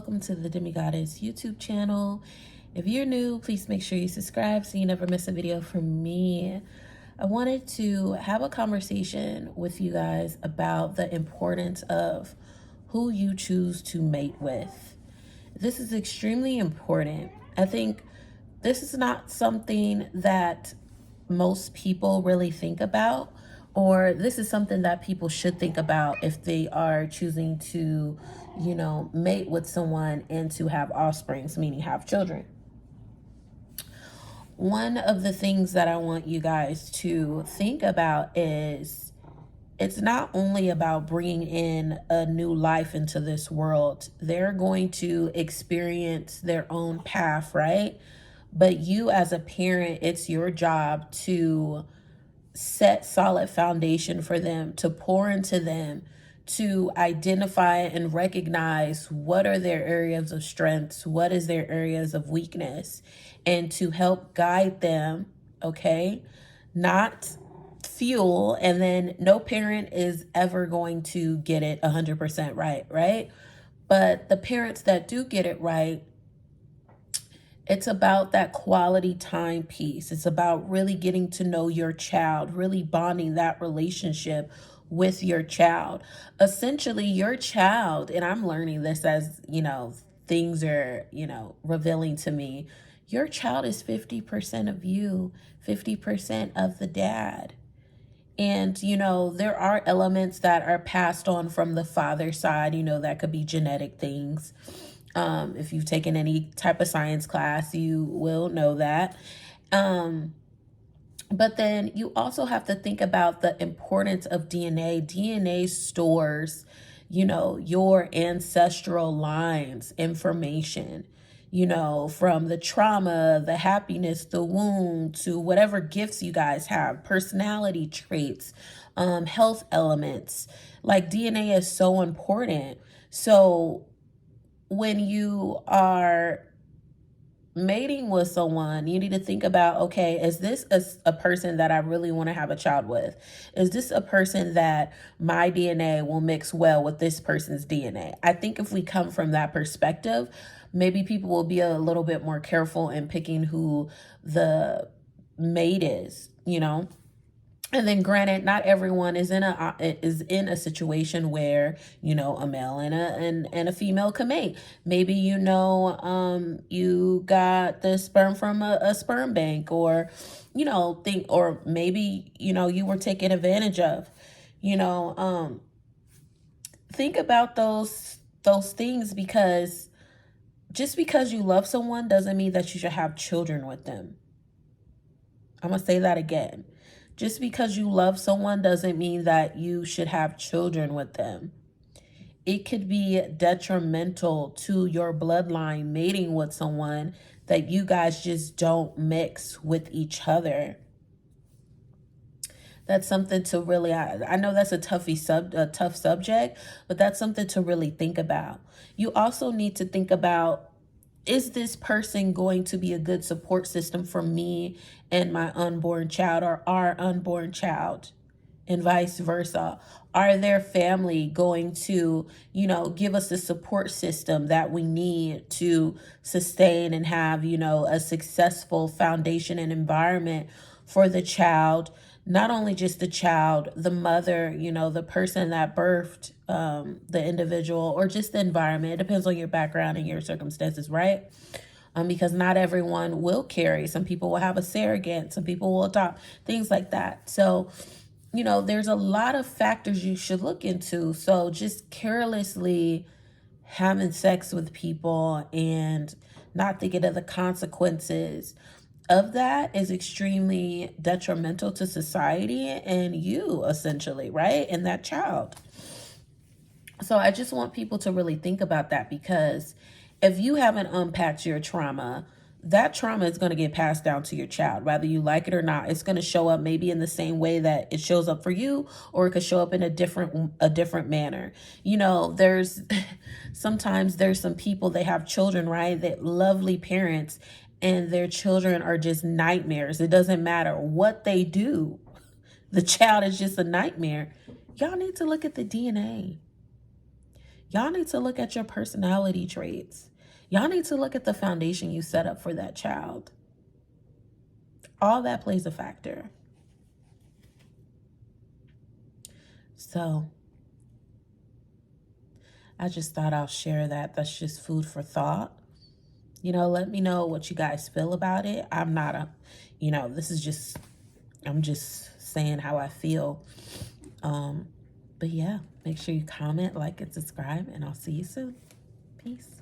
welcome to the Demigodest YouTube channel. If you're new, please make sure you subscribe so you never miss a video from me. I wanted to have a conversation with you guys about the importance of who you choose to mate with. This is extremely important. I think this is not something that most people really think about, or this is something that people should think about if they are choosing to, mate with someone and to have offsprings, meaning have children. One of the things that I want you guys to think about is it's not only about bringing in a new life into this world. They're going to experience their own path, right? But you as a parent, it's your job to set solid foundation for them, to pour into them, to identify and recognize what are their areas of strengths, what is their areas of weakness, and to help guide them, okay? Not fuel, and then no parent is ever going to get it 100% right? But the parents that do get it right, it's about that quality time piece. It's about really getting to know your child, really bonding that relationship with your child. Essentially, your child, and I'm learning this as, things are, revealing to me. Your child is 50% of you, 50% of the dad. And, there are elements that are passed on from the father side, that could be genetic things. If you've taken any type of science class, you will know that. But then you also have to think about the importance of DNA. DNA stores, your ancestral lines, information, from the trauma, the happiness, the wound, to whatever gifts you guys have, personality traits, health elements. Like DNA is so important. So when you are mating with someone, you need to think about, okay, is this a person that I really want to have a child with? Is this a person that my DNA will mix well with this person's DNA? I think if we come from that perspective, maybe people will be a little bit more careful in picking who the mate is, And then granted, not everyone is in a situation where, a male and a female can mate. Maybe, you got the sperm from a sperm bank, or, or maybe, you were taken advantage of, think about those things, because just because you love someone doesn't mean that you should have children with them. I'm going to say that again. Just because you love someone doesn't mean that you should have children with them. It could be detrimental to your bloodline mating with someone that you guys just don't mix with each other. That's something to really, I know that's a tough subject, but that's something to really think about. You also need to think about, is this person going to be a good support system for me and my unborn child, or our unborn child, and vice versa? Are their family going to, give us the support system that we need to sustain and have, a successful foundation and environment for the child? Not only just the child, the mother, the person that birthed the individual, or just the environment. It depends on your background and your circumstances, right? Because not everyone will carry. Some people will have a surrogate. Some people will adopt, things like that. So, there's a lot of factors you should look into. So just carelessly having sex with people and not thinking of the consequences of that is extremely detrimental to society and you, essentially, right? And that child. So I just want people to really think about that, because if you haven't unpacked your trauma, that trauma is going to get passed down to your child, whether you like it or not. It's going to show up maybe in the same way that it shows up for you, or it could show up in a different manner. Sometimes there's some people, they have children, right? That lovely parents, and their children are just nightmares. It doesn't matter what they do. The child is just a nightmare. Y'all need to look at the DNA. Y'all need to look at your personality traits. Y'all need to look at the foundation you set up for that child. All that plays a factor. So I just thought I'll share that. That's just food for thought. You know, let me know what you guys feel about it. I'm not a, you know, this is just, I'm just saying how I feel. But yeah, make sure you comment, like, and subscribe, and I'll see you soon. Peace.